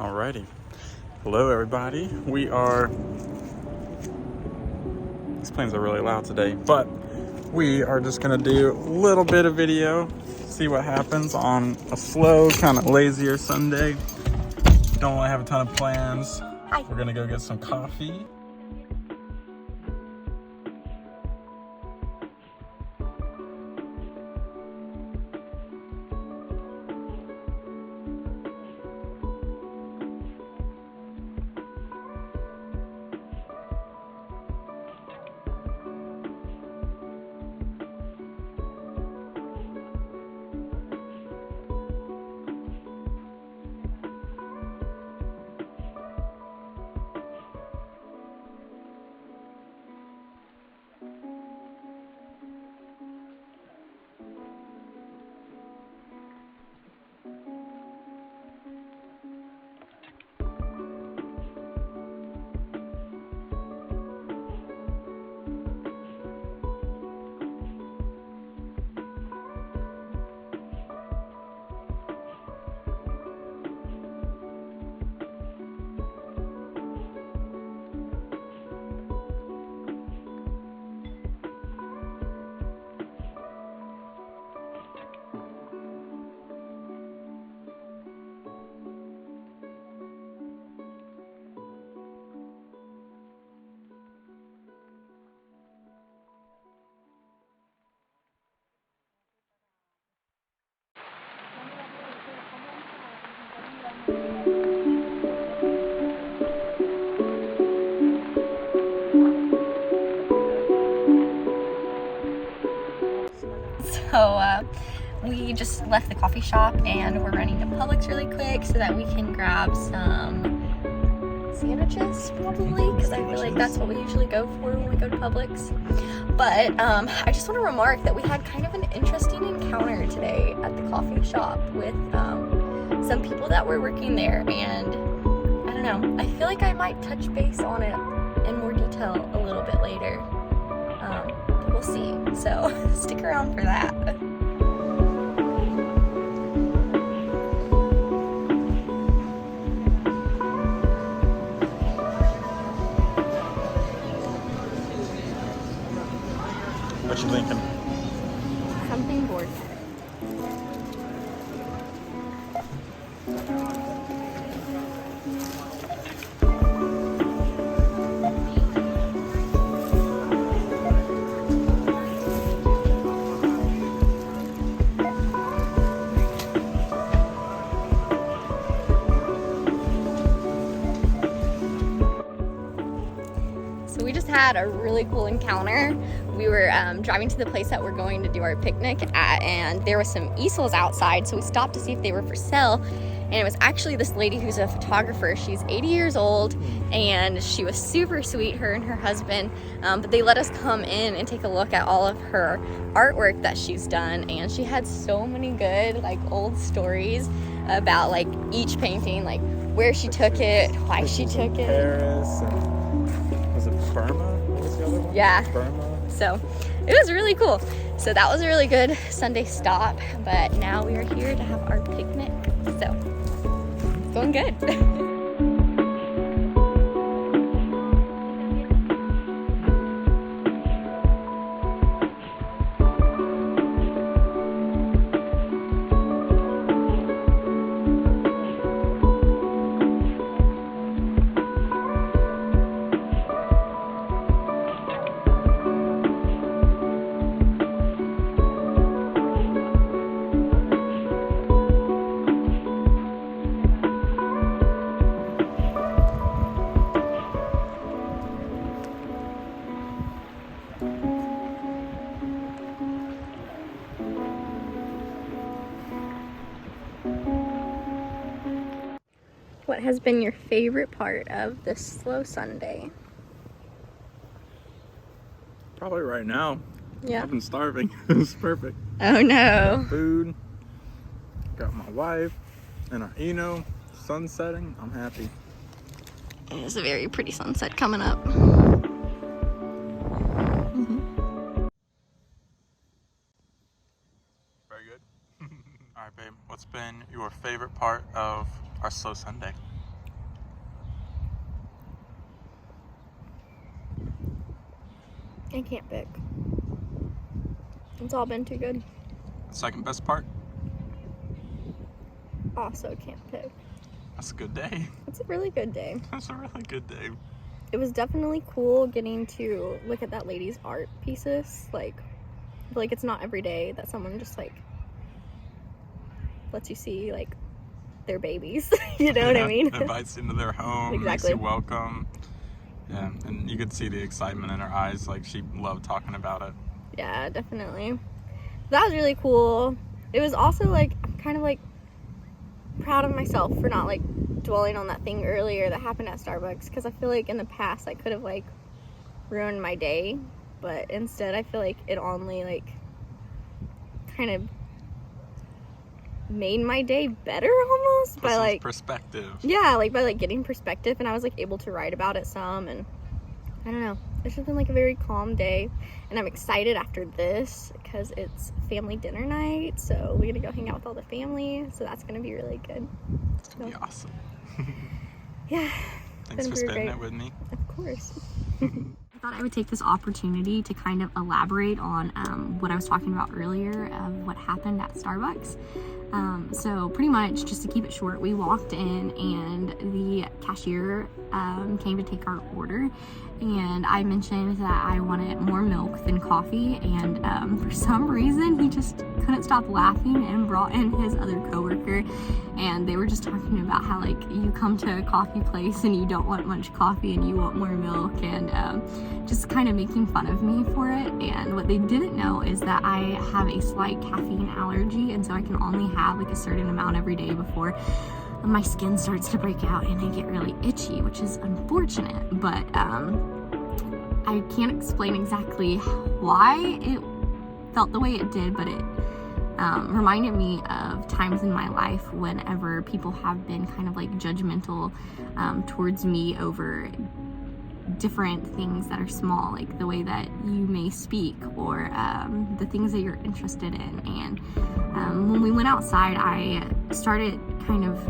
Alrighty. Hello everybody. These planes are really loud today, but we are just gonna do a little bit of video, see what happens on a slow, kind of lazier Sunday. Don't really have a ton of plans. Hi. We're gonna go get some coffee. So we just left the coffee shop and we're running to Publix really quick so that we can grab some sandwiches probably, because I feel like that's what we usually go for when we go to Publix. But I just want to remark that we had kind of an interesting encounter today at the coffee shop with some people that were working there, and I don't know, I feel like I might touch base on it in more detail a little bit later. We'll see, so stick around for that. What you thinking? Something bored. So we just had a really cool encounter. We were driving to the place that we're going to do our picnic at, and there was some easels outside, so we stopped to see if they were for sale. And it was actually this lady who's a photographer. She's 80 years old, and she was super sweet, her and her husband. But they let us come in and take a look at all of her artwork that she's done, and she had so many good, like, old stories about, like, each painting, like where she took it, why she took it. Paris. Was it Burma? What was the other one? Yeah. Burma. So it was really cool. So that was a really good Sunday stop, but now we are here to have our picnic. So it's going good. What has been your favorite part of this slow Sunday? Probably right now. Yeah. I've been starving. It's perfect. Oh no. Got food. Got my wife and our Eno. Sun setting. I'm happy. There's a very pretty sunset coming up. All right, babe. What's been your favorite part of our slow Sunday? I can't pick. It's all been too good. Second best part? Also can't pick. That's a good day. It's a really good day. That's a really good day. It was definitely cool getting to look at that lady's art pieces. Like, I feel like it's not every day that someone just like lets you see like their babies. You know what I mean? Invites you into their home, Exactly. makes you welcome. Yeah, and you could see the excitement in her eyes, like she loved talking about it. Yeah, definitely. That was really cool. It was also like, I'm kind of like proud of myself for not like dwelling on that thing earlier that happened at Starbucks, because I feel like in the past I could have like ruined my day, but instead I feel like it only like kind of made my day better almost by like perspective. Yeah, like by like getting perspective, and I was like able to write about it some, and I don't know, it's just been like a very calm day, and I'm excited after this because it's family dinner night, so we're gonna go hang out with all the family, so that's gonna be really good. It's gonna be awesome. Yeah. Thanks for spending it with me. Of course. I thought I would take this opportunity to kind of elaborate on what I was talking about earlier of what happened at Starbucks. So pretty much, just to keep it short, we walked in and the cashier came to take our order, and I mentioned that I wanted more milk than coffee, and for some reason he just couldn't stop laughing and brought in his other coworker, and they were just talking about how like you come to a coffee place and you don't want much coffee and you want more milk, and just kind of making fun of me for it. And what they didn't know is that I have a slight caffeine allergy, and so I can only have like a certain amount every day before my skin starts to break out and I get really itchy, which is unfortunate, but I can't explain exactly why it felt the way it did, but it reminded me of times in my life whenever people have been kind of like judgmental towards me over different things that are small, like the way that you may speak or the things that you're interested in. And when we went outside, I started kind of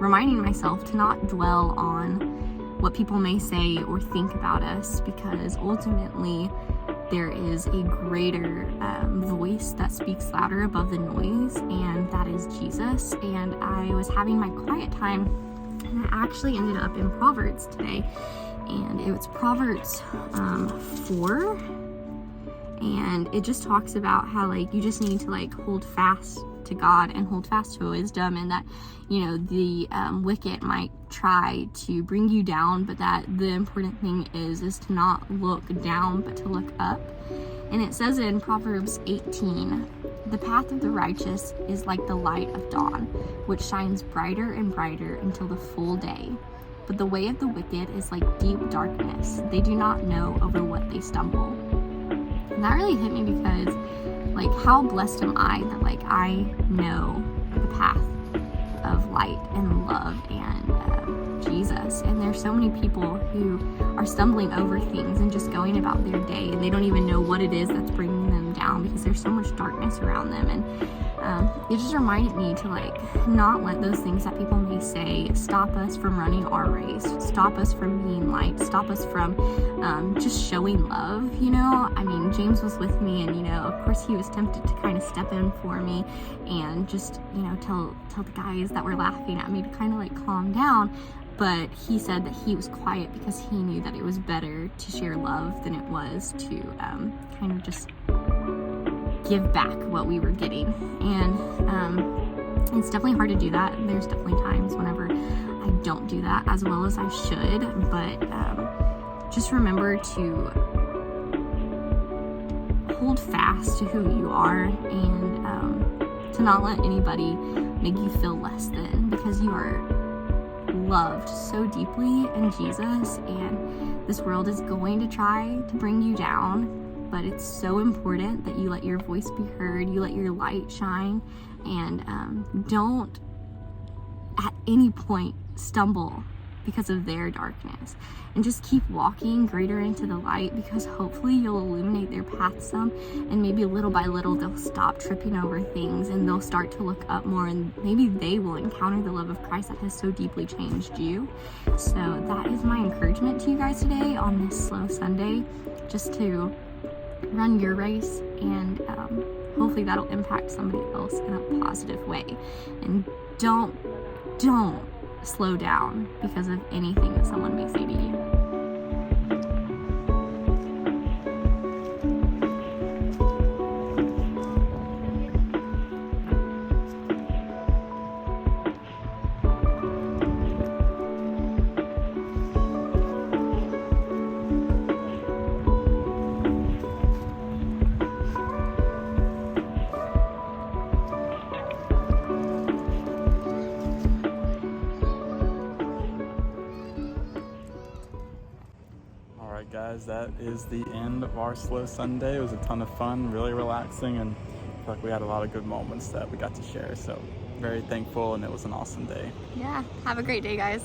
reminding myself to not dwell on what people may say or think about us, because ultimately there is a greater voice that speaks louder above the noise, and that is Jesus. And I was having my quiet time, and I actually ended up in Proverbs today, and it was Proverbs 4, and it just talks about how like you just need to like hold fast to God and hold fast to wisdom, and that, you know, the wicked might try to bring you down, but that the important thing is to not look down but to look up. And it says in Proverbs 18, the path of the righteous is like the light of dawn, which shines brighter and brighter until the full day. But the way of the wicked is like deep darkness. They do not know over what they stumble. And that really hit me, because like how blessed am I that like I know the path of light and love and Jesus. And there's so many people who are stumbling over things and just going about their day, and they don't even know what it is that's bringing them down, because there's so much darkness around them. And it just reminded me to like not let those things that people may say stop us from running our race, stop us from being light, stop us from just showing love. You know, I mean, James was with me, and you know, of course he was tempted to kind of step in for me and just, you know, tell the guys that were laughing at me to kind of like calm down. But he said that he was quiet because he knew that it was better to share love than it was to kind of just give back what we were getting. And it's definitely hard to do that. There's definitely times whenever I don't do that as well as I should, but just remember to hold fast to who you are, and to not let anybody make you feel less than, because you are loved so deeply in Jesus, and this world is going to try to bring you down, but it's so important that you let your voice be heard, you let your light shine, and don't at any point stumble because of their darkness. And just keep walking greater into the light, because hopefully you'll illuminate their path some, and maybe little by little they'll stop tripping over things and they'll start to look up more, and maybe they will encounter the love of Christ that has so deeply changed you. So that is my encouragement to you guys today on this Slow Sunday, just to run your race, and hopefully that'll impact somebody else in a positive way. And don't slow down because of anything that someone may say to you. Alright guys, that is the end of our Slow Sunday. It was a ton of fun, really relaxing, and I feel like we had a lot of good moments that we got to share. So very thankful, and it was an awesome day. Yeah, have a great day, guys.